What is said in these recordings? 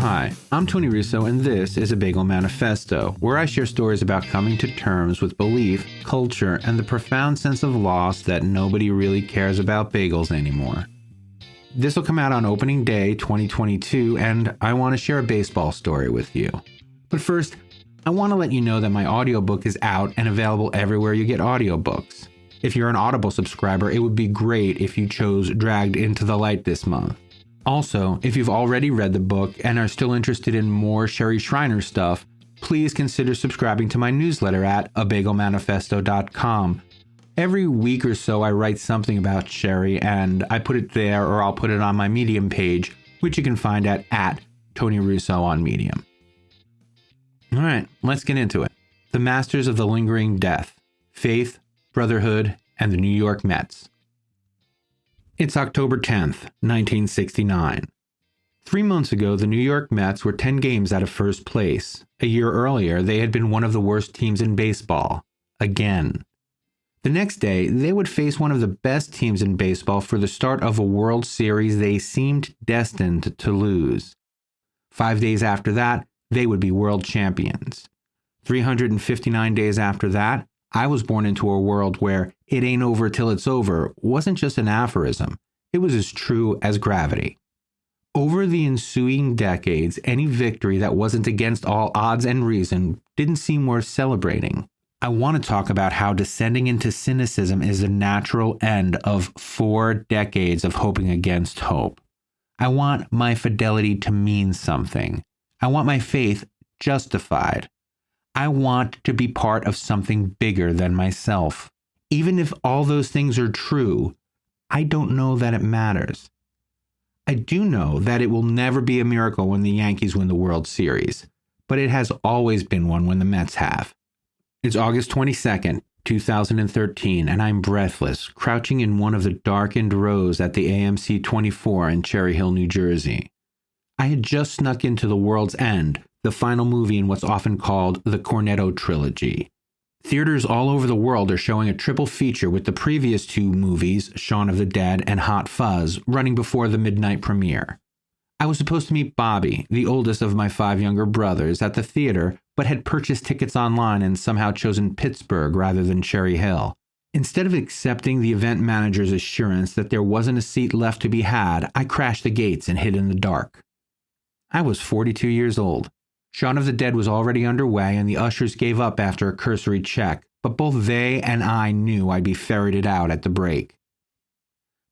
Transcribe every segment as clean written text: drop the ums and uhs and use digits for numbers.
Hi, I'm Tony Russo, and this is A Bagel Manifesto, where I share stories about coming to terms with belief, culture, and the profound sense of loss that nobody really cares about bagels anymore. This will come out on opening day 2022, and I want to share a baseball story with you. But first, I want to let you know that my audiobook is out and available everywhere you get audiobooks. If you're an Audible subscriber, it would be great if you chose Dragged Into the Light this month. Also, if you've already read the book and are still interested in more Sherry Shriner stuff, please consider subscribing to my newsletter at abagelmanifesto.com. Every week or so I write something about Sherry and I put it there, or I'll put it on my Medium page, which you can find at Tony Russo on Medium. All right, let's get into it. The Masters of the Lingering Death, Faith, Brotherhood, and the New York Mets. It's October 10th, 1969. 3 months ago, the New York Mets were 10 games out of first place. A year earlier, they had been one of the worst teams in baseball. Again. The next day, they would face one of the best teams in baseball for the start of a World Series they seemed destined to lose. 5 days after that, they would be world champions. 359 days after that, I was born into a world where "it ain't over till it's over" wasn't just an aphorism, it was as true as gravity. Over the ensuing decades, any victory that wasn't against all odds and reason didn't seem worth celebrating. I want to talk about how descending into cynicism is the natural end of 4 decades of hoping against hope. I want my fidelity to mean something. I want my faith justified. I want to be part of something bigger than myself. Even if all those things are true, I don't know that it matters. I do know that it will never be a miracle when the Yankees win the World Series, but it has always been one when the Mets have. It's August 22nd, 2013, and I'm breathless, crouching in one of the darkened rows at the AMC 24 in Cherry Hill, New Jersey. I had just snuck into The World's End, the final movie in what's often called the Cornetto Trilogy. Theaters all over the world are showing a triple feature with the previous 2 movies, Shaun of the Dead and Hot Fuzz, running before the midnight premiere. I was supposed to meet Bobby, the oldest of my 5 younger brothers, at the theater, but had purchased tickets online and somehow chosen Pittsburgh rather than Cherry Hill. Instead of accepting the event manager's assurance that there wasn't a seat left to be had, I crashed the gates and hid in the dark. I was 42 years old. Shaun of the Dead was already underway, and the ushers gave up after a cursory check, but both they and I knew I'd be ferreted out at the break.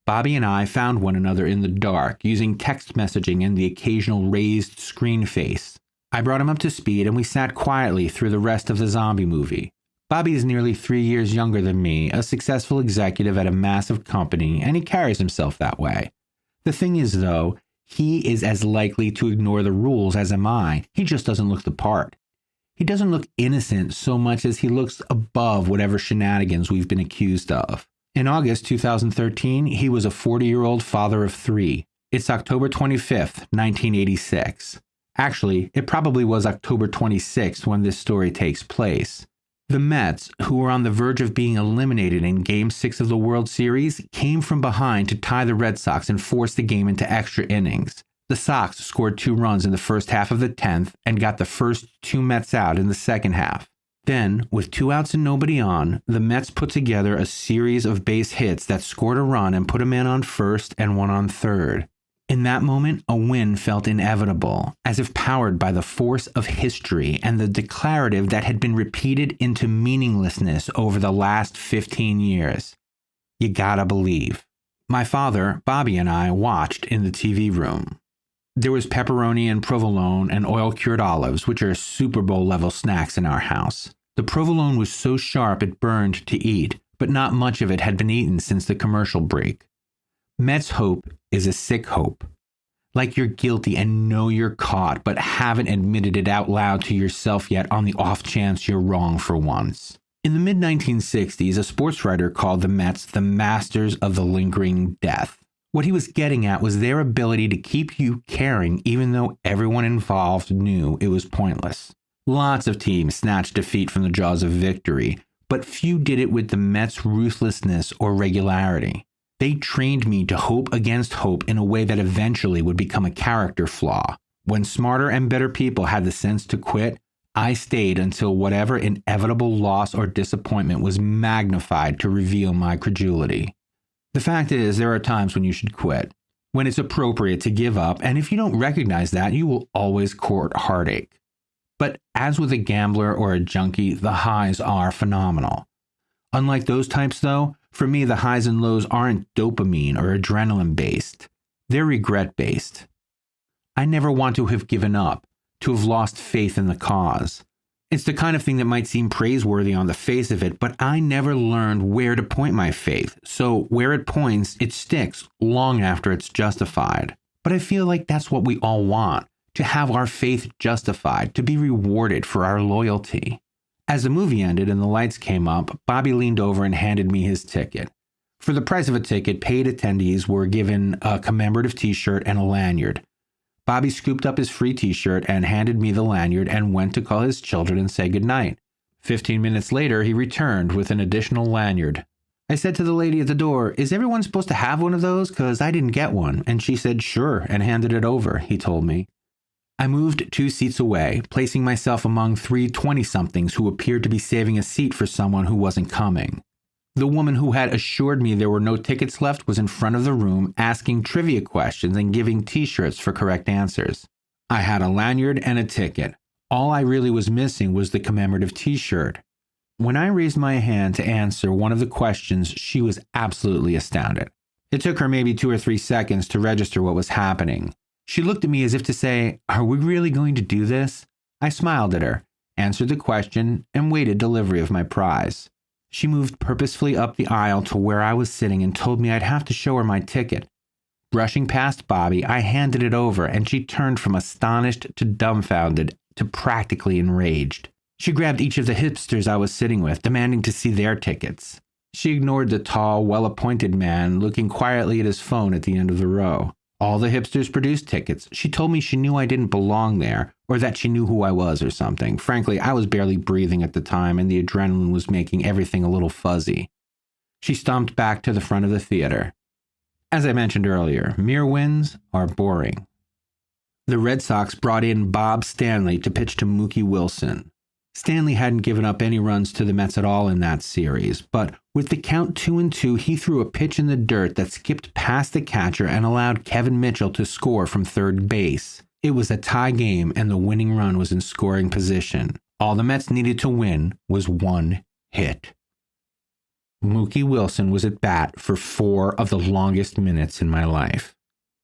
Bobby and I found one another in the dark, using text messaging and the occasional raised screen face. I brought him up to speed, and we sat quietly through the rest of the zombie movie. Bobby is nearly 3 years younger than me, a successful executive at a massive company, and he carries himself that way. The thing is, though, he is as likely to ignore the rules as am I. He just doesn't look the part. He doesn't look innocent so much as he looks above whatever shenanigans we've been accused of. In August 2013, he was a 40-year-old father of 3. It's October 25th, 1986. Actually, it probably was October 26th when this story takes place. The Mets, who were on the verge of being eliminated in Game 6 of the World Series, came from behind to tie the Red Sox and force the game into extra innings. The Sox scored 2 runs in the first half of the 10th and got the first 2 Mets out in the second half. Then, with 2 outs and nobody on, the Mets put together a series of base hits that scored a run and put a man on first and one on third. In that moment, a win felt inevitable, as if powered by the force of history and the declarative that had been repeated into meaninglessness over the last 15 years. You gotta believe. My father, Bobby, and I watched in the TV room. There was pepperoni and provolone and oil-cured olives, which are Super Bowl-level snacks in our house. The provolone was so sharp it burned to eat, but not much of it had been eaten since the commercial break. Mets hope is a sick hope. Like you're guilty and know you're caught, but haven't admitted it out loud to yourself yet on the off chance you're wrong for once. In the mid-1960s, a sports writer called the Mets the Masters of the Lingering Death. What he was getting at was their ability to keep you caring even though everyone involved knew it was pointless. Lots of teams snatched defeat from the jaws of victory, but few did it with the Mets' ruthlessness or regularity. They trained me to hope against hope in a way that eventually would become a character flaw. When smarter and better people had the sense to quit, I stayed until whatever inevitable loss or disappointment was magnified to reveal my credulity. The fact is, there are times when you should quit, when it's appropriate to give up, and if you don't recognize that, you will always court heartache. But as with a gambler or a junkie, the highs are phenomenal. Unlike those types, though, for me, the highs and lows aren't dopamine or adrenaline-based. They're regret-based. I never want to have given up, to have lost faith in the cause. It's the kind of thing that might seem praiseworthy on the face of it, but I never learned where to point my faith, so where it points, it sticks long after it's justified. But I feel like that's what we all want, to have our faith justified, to be rewarded for our loyalty. As the movie ended and the lights came up, Bobby leaned over and handed me his ticket. For the price of a ticket, paid attendees were given a commemorative t-shirt and a lanyard. Bobby scooped up his free t-shirt and handed me the lanyard and went to call his children and say goodnight. 15 minutes later, he returned with an additional lanyard. I said to the lady at the door, "Is everyone supposed to have one of those? 'Cause I didn't get one." And she said, "Sure," and handed it over, he told me. I moved 2 seats away, placing myself among 3 20-somethings who appeared to be saving a seat for someone who wasn't coming. The woman who had assured me there were no tickets left was in front of the room asking trivia questions and giving t-shirts for correct answers. I had a lanyard and a ticket. All I really was missing was the commemorative t-shirt. When I raised my hand to answer one of the questions, she was absolutely astounded. It took her maybe 2 or 3 seconds to register what was happening. She looked at me as if to say, "Are we really going to do this?" I smiled at her, answered the question, and waited delivery of my prize. She moved purposefully up the aisle to where I was sitting and told me I'd have to show her my ticket. Brushing past Bobby, I handed it over, and she turned from astonished to dumbfounded to practically enraged. She grabbed each of the hipsters I was sitting with, demanding to see their tickets. She ignored the tall, well-appointed man looking quietly at his phone at the end of the row. All the hipsters produced tickets. She told me she knew I didn't belong there, or that she knew who I was or something. Frankly, I was barely breathing at the time, and the adrenaline was making everything a little fuzzy. She stomped back to the front of the theater. As I mentioned earlier, mere wins are boring. The Red Sox brought in Bob Stanley to pitch to Mookie Wilson. Stanley hadn't given up any runs to the Mets at all in that series, but with the count 2-2, he threw a pitch in the dirt that skipped past the catcher and allowed Kevin Mitchell to score from third base. It was a tie game, and the winning run was in scoring position. All the Mets needed to win was 1 hit. Mookie Wilson was at bat for 4 of the longest minutes in my life.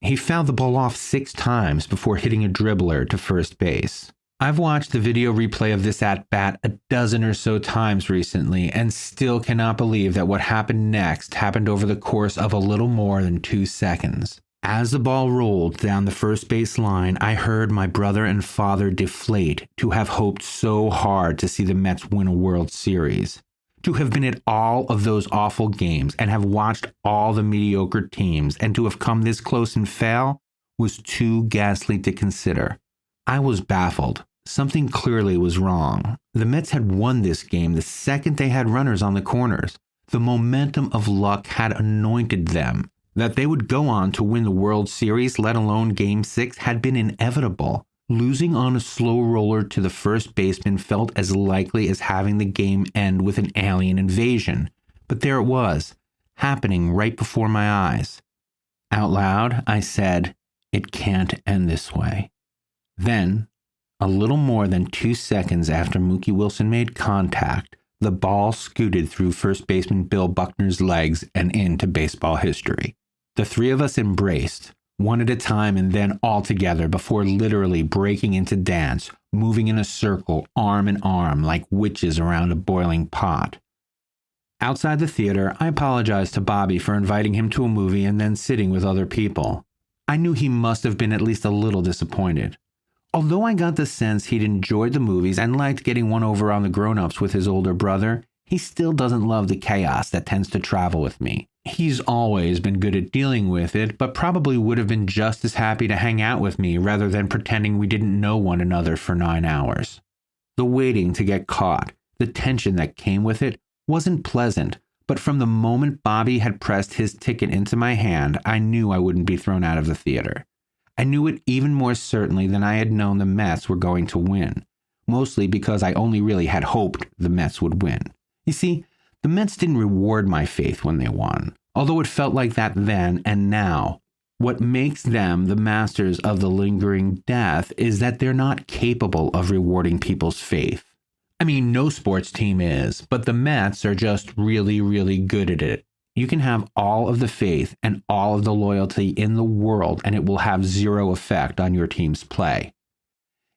He fouled the ball off 6 times before hitting a dribbler to first base. I've watched the video replay of this at-bat a dozen or so times recently and still cannot believe that what happened next happened over the course of a little more than 2 seconds. As the ball rolled down the first base line, I heard my brother and father deflate to have hoped so hard to see the Mets win a World Series. To have been at all of those awful games and have watched all the mediocre teams and to have come this close and fail was too ghastly to consider. I was baffled. Something clearly was wrong. The Mets had won this game the second they had runners on the corners. The momentum of luck had anointed them. That they would go on to win the World Series, let alone Game 6, had been inevitable. Losing on a slow roller to the first baseman felt as likely as having the game end with an alien invasion. But there it was, happening right before my eyes. Out loud, I said, "It can't end this way." Then, a little more than 2 seconds after Mookie Wilson made contact, the ball scooted through first baseman Bill Buckner's legs and into baseball history. The 3 of us embraced, one at a time and then all together before literally breaking into dance, moving in a circle, arm in arm, like witches around a boiling pot. Outside the theater, I apologized to Bobby for inviting him to a movie and then sitting with other people. I knew he must have been at least a little disappointed. Although I got the sense he'd enjoyed the movies and liked getting one over on the grown-ups with his older brother, he still doesn't love the chaos that tends to travel with me. He's always been good at dealing with it, but probably would have been just as happy to hang out with me rather than pretending we didn't know one another for 9 hours. The waiting to get caught, the tension that came with it, wasn't pleasant, but from the moment Bobby had pressed his ticket into my hand, I knew I wouldn't be thrown out of the theater. I knew it even more certainly than I had known the Mets were going to win, mostly because I only really had hoped the Mets would win. You see, the Mets didn't reward my faith when they won, although it felt like that then and now. What makes them the masters of the lingering death is that they're not capable of rewarding people's faith. I mean, no sports team is, but the Mets are just really, really good at it. You can have all of the faith and all of the loyalty in the world, and it will have zero effect on your team's play.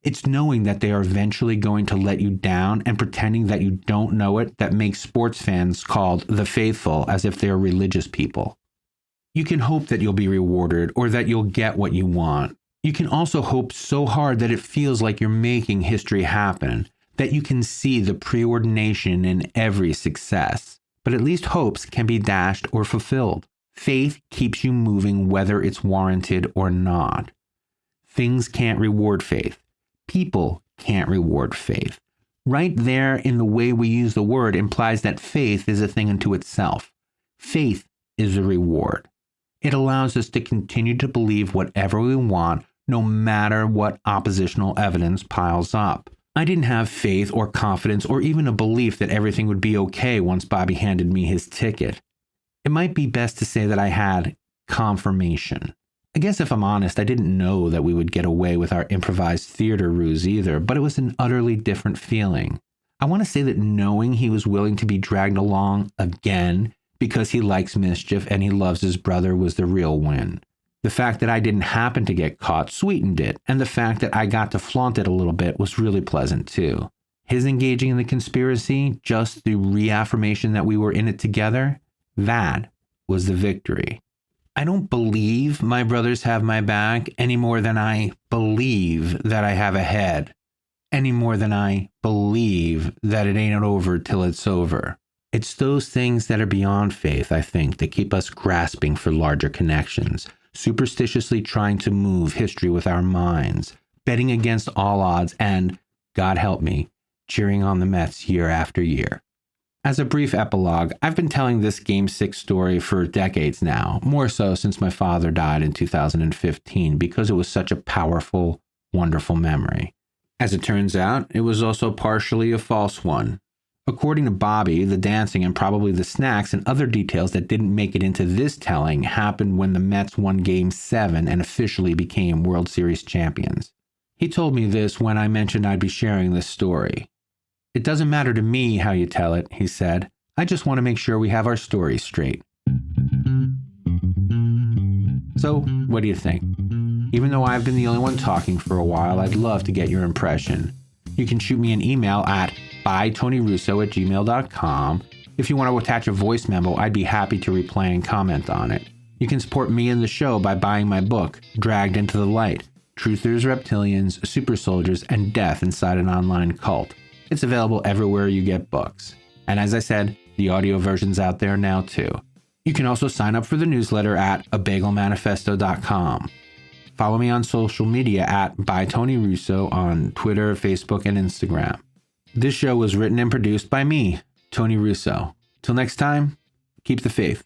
It's knowing that they are eventually going to let you down and pretending that you don't know it that makes sports fans called the faithful as if they're religious people. You can hope that you'll be rewarded or that you'll get what you want. You can also hope so hard that it feels like you're making history happen, that you can see the preordination in every success. But at least hopes can be dashed or fulfilled. Faith keeps you moving whether it's warranted or not. Things can't reward faith. People can't reward faith. Right there in the way we use the word implies that faith is a thing unto itself. Faith is a reward. It allows us to continue to believe whatever we want, no matter what oppositional evidence piles up. I didn't have faith or confidence or even a belief that everything would be okay once Bobby handed me his ticket. It might be best to say that I had confirmation. I guess if I'm honest, I didn't know that we would get away with our improvised theater ruse either, but it was an utterly different feeling. I want to say that knowing he was willing to be dragged along again because he likes mischief and he loves his brother was the real win. The fact that I didn't happen to get caught sweetened it, and the fact that I got to flaunt it a little bit was really pleasant too. His engaging in the conspiracy, just the reaffirmation that we were in it together, that was the victory. I don't believe my brothers have my back any more than I believe that I have a head, any more than I believe that it ain't over till it's over. It's those things that are beyond faith, I think, that keep us grasping for larger connections, superstitiously trying to move history with our minds, betting against all odds, and, God help me, cheering on the Mets year after year. As a brief epilogue, I've been telling this Game 6 story for decades now, more so since my father died in 2015 because it was such a powerful, wonderful memory. As it turns out, it was also partially a false one. According to Bobby, the dancing and probably the snacks and other details that didn't make it into this telling happened when the Mets won Game 7 and officially became World Series champions. He told me this when I mentioned I'd be sharing this story. It doesn't matter to me how you tell it, he said. I just want to make sure we have our stories straight. So, what do you think? Even though I've been the only one talking for a while, I'd love to get your impression. You can shoot me an email at bytonyrusso@gmail.com. If you want to attach a voice memo, I'd be happy to replay and comment on it. You can support me and the show by buying my book, Dragged into the Light, Truthers, Reptilians, Super Soldiers, and Death Inside an Online Cult. It's available everywhere you get books. And as I said, the audio version's out there now too. You can also sign up for the newsletter at abagelmanifesto.com. Follow me on social media at bytonyrusso on Twitter, Facebook, and Instagram. This show was written and produced by me, Tony Russo. Till next time, keep the faith.